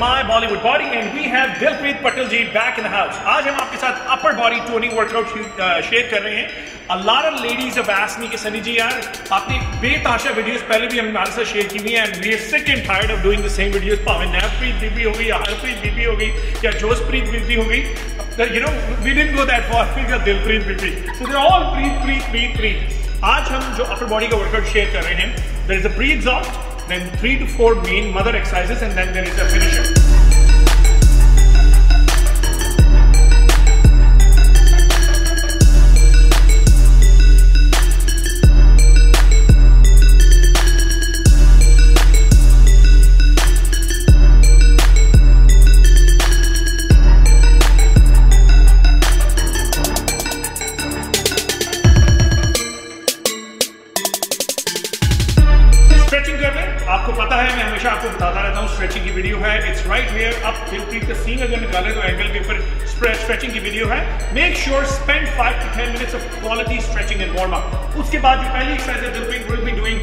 My Bollywood Body and we have Dilpreet Patel ji back in the house. आज हम आपके साथ upper body toning workout share कर रहे हैं. A lot of ladies have asked me कि सनी जी यार आपने बेताशा वीडियोस पहले भी हमारे साथ शेयर की हुई हैं and we are sick and tired of doing the same videos. भावे नवप्रीत बीबी हो गई या हरप्रीत बीबी हो गई या जोसप्रीत बीबी हो गई. You know, we didn't go that far. We got Dilpreet Bibi. So they're all Preet. आज हम जो upper body का workout शेयर कर रहे हैं, there is a pre-exhaust, then 3 to 4 main mother exercises, and then there is a finisher. Stretching कर लें. आपको पता है मैं हमेशा आपको बताता रहता हूँ स्ट्रेचिंग की वीडियो है. It's right here. अब दिलप्रीत का सीन अगर निकाले तो एंगल के ऊपर स्ट्रेचिंग की वीडियो है. Make sure spend 5 to 10 minutes of quality stretching and warm up. उसके बाद जो पहली एक्सरसाइज है Dilpreet will be doing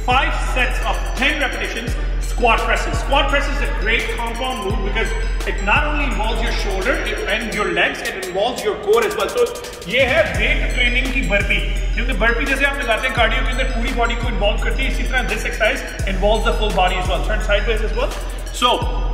5 sets of 10 repetitions squat presses. Squat presses is a great compound move because it not only involves your shoulder and your legs, it involves your core as well. So ये है weight training की burpee. क्योंकि burpee जैसे आप लगाते हैं cardio के अंदर पूरी बॉडी को इन्वॉल्व करती है, इसी तरह this exercise involves the full body as well. Turn sideways as well. So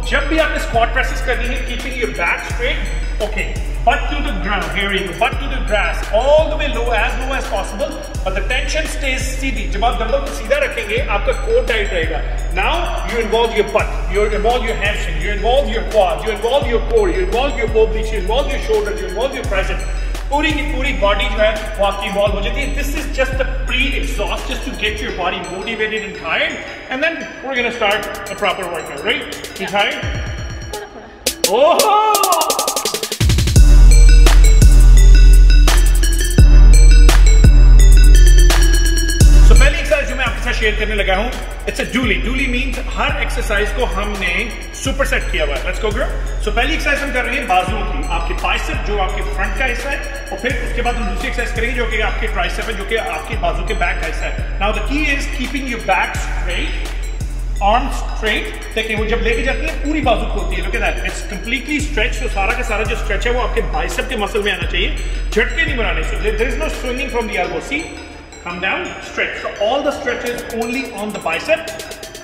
जब भी आपने स्क्वाट प्रेसेस करनी है, keeping your back straight. Okay, butt to the ground. Here we go. Butt to the grass, all the way low as possible. But the tension stays सीधी. जब आप dumbbell को सीधा रखेंगे, आपका कोर टाइट रहेगा. Now you involve your butt, you involve your hamstring, you involve your quads, you involve your core, you involve your obliques, you involve your shoulders, you involve your tricep. पूरी की पूरी body जो है वो आपकी involve हो जाती है. This is just a pre-exhaust, just to get your body motivated and tired, and then we're gonna start a proper workout, right? You tired? Oh! Share करने लगा हूं. It's a duly. Duly means her exercise को हमने superset किया हुआ है. Let's go girl. सो पहली exercise हम कर रहे हैं बाजुओं की. आपके बाइसेप जो आपके फ्रंट का हिस्सा है, और फिर उसके बाद हम दूसरी एक्सरसाइज करेंगे जो कि आपके ट्राइसेप है, जो कि आपके बाजू के बैक का हिस्सा है. Now the key is keeping your back straight, arm straight. देखिए वो जब लेके जाती है पूरी बाजू खोलती है. Look at that. It's completely stretch. तो सारा का सारा जो स्ट्रेच है वो आपके बाइसेप के मसल में आना चाहिए, झटके नहीं बनाने. So there is no swinging from the elbow. See, come down, stretch. So all the stretches only on the bicep.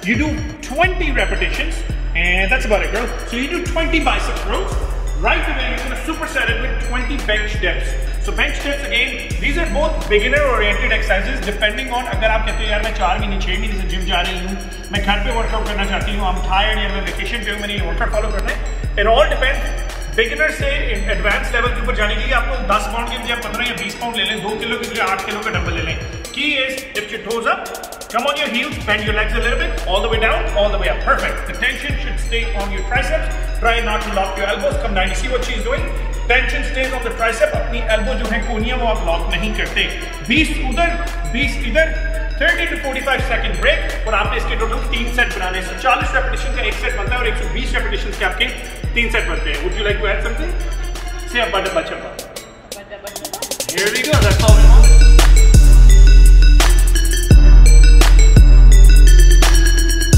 You do 20 repetitions and that's about it, girl. So you do 20 bicep curls. Right away you're going to superset it with 20 bench dips. So bench dips again, these are both beginner oriented exercises depending on अगर आप कहते हो यार मैं 4 महीने 6 महीने से gym जा रही हूँ, मैं घर पे वर्कआउट करना चाहती हूँ, I'm tired या मैं वेकेशन पे हूँ, मैंने ये वर्कआउट फॉलो करना है. It all depends. बिगिनर से एडवांस लेवल के ऊपर जाने के लिए आपको 10 पाउंड के बजाय 15 या 20 पाउंड ले लें. 2 किलो के बजाय 8 किलो का डंबल ले लें. Key is lift your toes up, come on your heels, bend your legs a little bit, all the way down, all the way up. Perfect. The tension should stay on your triceps. Try not to lock your elbows. Come down. See what she is doing. Tension stays on the tricep. अपनी elbow जो है कोनियां वो आप lock नहीं करते. 20 उधर 20 इधर. 30 to 45 second break. और आपने इसके टोटल 3 सेट बनाने हैं. 40 रेपिटेशन का एक सेट बनता है और 120 रेपिटेशन के आपके 3 सेट बनते हैं. Would you like to add something? Say a butter bachapa. Here we go. That's all we want.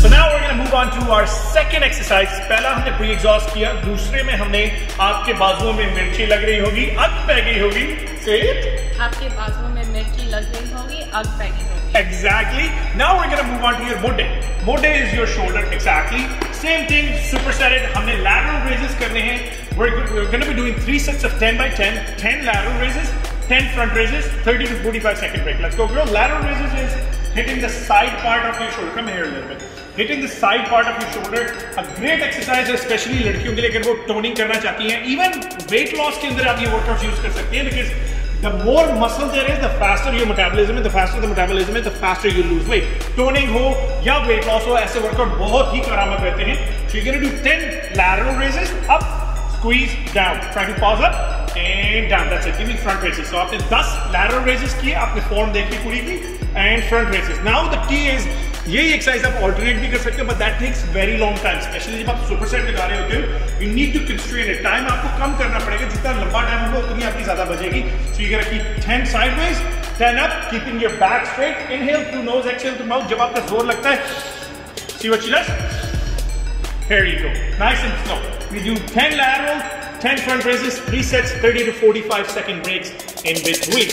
So now we're going to move on to our second exercise. पहला हमने pre-exhaust किया. दूसरे में हमने आपके बाजुओं में मिर्ची लग रही होगी, अग पै गई होगी. Say it. आपके बाजुओं में मिर्ची लग रही होगी, अग पै गई होगी. Exactly. Now we're going to move on to your mode. Mode is your shoulder. Exactly. Same thing. Superset it. हमने lateral raises करने हैं. We're going to be doing 3 sets of 10 by 10, 10 lateral raises, 10 front raises, 30 to 45 second break. Let's go, girl. Lateral raises is hitting the side part of your shoulder. Come here a little bit. Hitting the side part of your shoulder. A great exercise है, especially लड़कियों के लिए अगर वो toning करना चाहती हैं. Even weight loss के अंदर आप ये workouts use कर सकती हैं because the more muscle there is, the faster your metabolism is. The faster the metabolism is, the faster you lose weight. Toning हो या weight loss हो, ऐसे workout बहुत ही करामत रहते हैं. So you're going to do 10 lateral raises, up, squeeze, down. Try to pause up and down. That's it. Give me front raises. So आपने 10 lateral raises किए, आपने form देख ली पूरी की, and front raises. Now the key is यही exercise आप alternate भी कर सकते हो, but that takes very long time. Specially जब आप सुपरसेट लगा रहे होते हो, you need to constrain it. Time आपको कम करना पड़ेगा. जितना लंबा टाइम होगा उतनी आपकी ज्यादा बचेगी. So you gonna keep 10 sideways, 10 up, keeping your back straight. Inhale through nose, exhale through mouth. जब आपका जोर लगता है, सी what she does. Here you go. Nice and slow. We do 10 lateral, 10 front raises, 3 sets, 30 to 45 second breaks in between.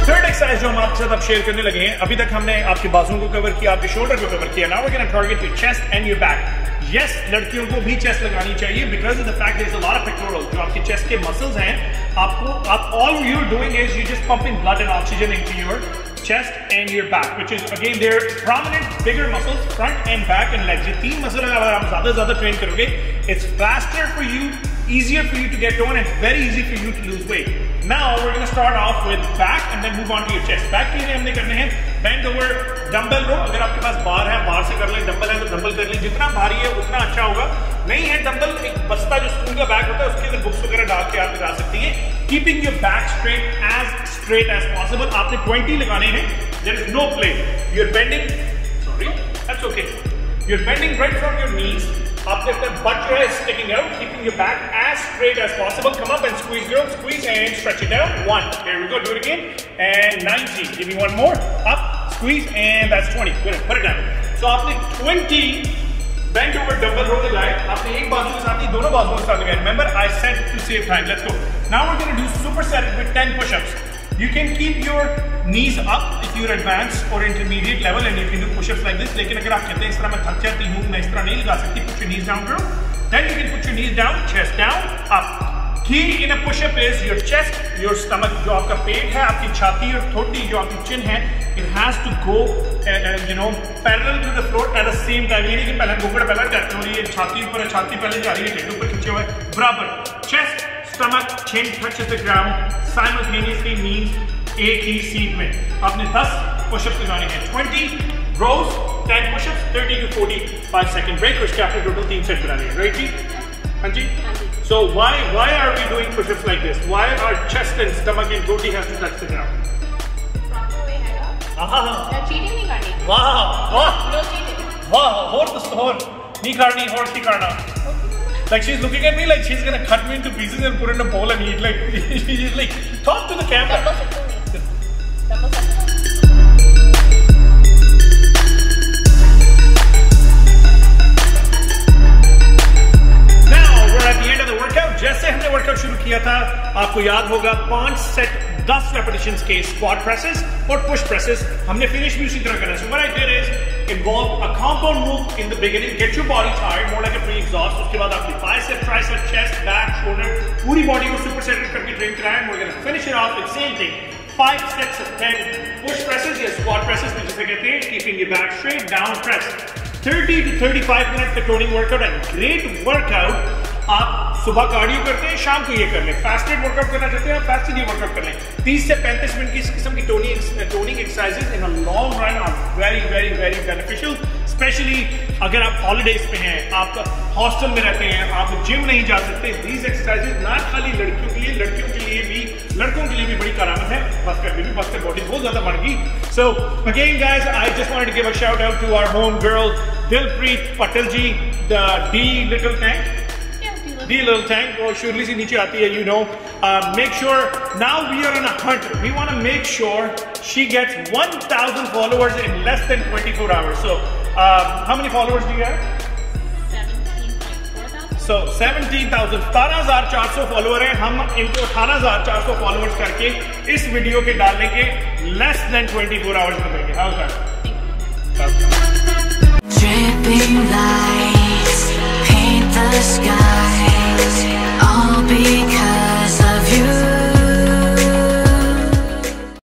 Third exercise जो हम आपके साथ अब शेयर करने लगे हैं, अभी तक हमने आपके बाजुओं को कवर किया, आपके शोल्डर को कवर किया. Now we can target your chest and your back. Yes, लड़कियों को भी चेस्ट लगानी चाहिए because of the fact there is a lot of pectoral. जो आपके चेस्ट के मसल्स हैं, आप all you are doing is you just pumping blood and oxygen into your chest and your back, which is again they're prominent bigger muscles, front and back and legs. ये तीन muscle अगर आप ज़्यादा train करोगे, it's faster for you, easier for you to get on, and very easy for you to lose weight. Now we're going to start off with back and then move on to your chest. Back के लिए हमने करने हैं bend over dumbbell row. अगर आपके पास बार है, बार से कर लें. डंबल है तो डंबल कर लें. जितना भारी है उतना अच्छा होगा. नहीं है डंबल, एक बस्ता जो स्कूल का बैग होता है उसके अंदर बुक्स वगैरह डाल के आप लगा सकती हैं. Keeping your back straight as possible. आपने 20 लगाने हैं. There is no play. You're bending. Sorry, that's okay. You're bending right from your knees. आपने अपना butt जो है sticking out, keeping your back as straight as possible. Come up and squeeze, girl. Squeeze and stretch it out. 1. Here we go. Do it again. And 90. Give me one more. Up. Squeeze and that's 20. Good. Put it down. So आपने 20 bend over dumbbell row लगाए. आपने एक बाजू के साथ ही दोनों बाजुओं के साथ लगाए. Remember, I said to save time. Let's go. Now we're going to do superset with 10 push-ups. You can keep your knees up if you're advanced or intermediate level and you can do push-ups like this. लेकिन अगर आप कहते हैं इस तरह मैं थक जाती हूँ, मैं इस तरह नहीं लगा सकती, put your knees down, girl. Then you can put your knees down, chest down, up. Key in a push-up is your chest, your stomach, जो आपका पेट है, आपकी छाती और थोड़ी जो आपकी chin है, it has to go, parallel to the floor at the same time. ये नहीं कि पहले घुंघट पहले करते हो, ये छाती ऊपर है, छाती पहले जा रही है, ढेड ऊपर खींचे हुए, बराबर. Chest, stomach, chin touches the ground simultaneously means एक ही सीट में. आपने 10 पुशअप्स लगाने हैं. 20 rows, 10 push-ups, 30 to 45 second break. उसके आपने टोटल 3 सेट कराने हैं. राइट जी? हाँ जी. So why are we doing push-ups like this? Why our chest and stomach and body has to touch the ground? Proper way है ना? cheating नहीं करनी. वाह. No cheating. वाह. और नहीं करनी, और नहीं करना. Like she's looking at me like she's gonna cut me into pieces and put it in a bowl and eat. Like she's like, talk to the camera. Now we're at the end of the workout. जैसे हमने workout शुरू किया था, आपको याद होगा 5 set 10 repetitions के squat presses और पुश प्रेसेस. हमने फिनिश भी उसी तरह करना है. So what I did is involve a compound move in the beginning, get your body tired, more like a pre-exhaust. उसके बाद आपकी bicep, tricep, chest, back, shoulder, पूरी बॉडी को superset करके ट्रेन कराएं. We're going to finish it off with same thing. 5 sets of 10 push presses या squat presses जिसे कहते हैं, keeping your back straight, down press. 30 to 35 minutes का toning workout and great workout. आप सुबह कार्डियो करते हैं, शाम को ये कर लें. फास्टेड वर्कआउट करना चाहते हैं, फास्टेड ये वर्कआउट कर लें. 30 से 35 मिनट की इस किस्म की toning exercises in a long run are very very very beneficial. Specially अगर आप हॉलीडेज पे हैं, आप हॉस्टल में रहते हैं, आप जिम नहीं जा सकते. दीज एक्सरसाइजेस ना खाली लड़कियों के लिए, लड़कियों के लिए भी, लड़कों के लिए भी बड़ी करामत है. बस कर भी बस बॉडी बहुत ज्यादा बढ़ गई. So again guys, I just wanted to give a shout out to our home girl Dilpreet Patel ji, the D little tank. The little tank, or surely से नीचे आती है, you know. Make sure, now we are on a hunt. We want to make sure she gets 1,000 followers in less than 24 hours. So, how many followers do you have? 17,400. So, 17,000, 17,400 follower हैं. हम इनको 18,400 followers करके इस video के डालने के less than 24 hours में देंगे. How's that?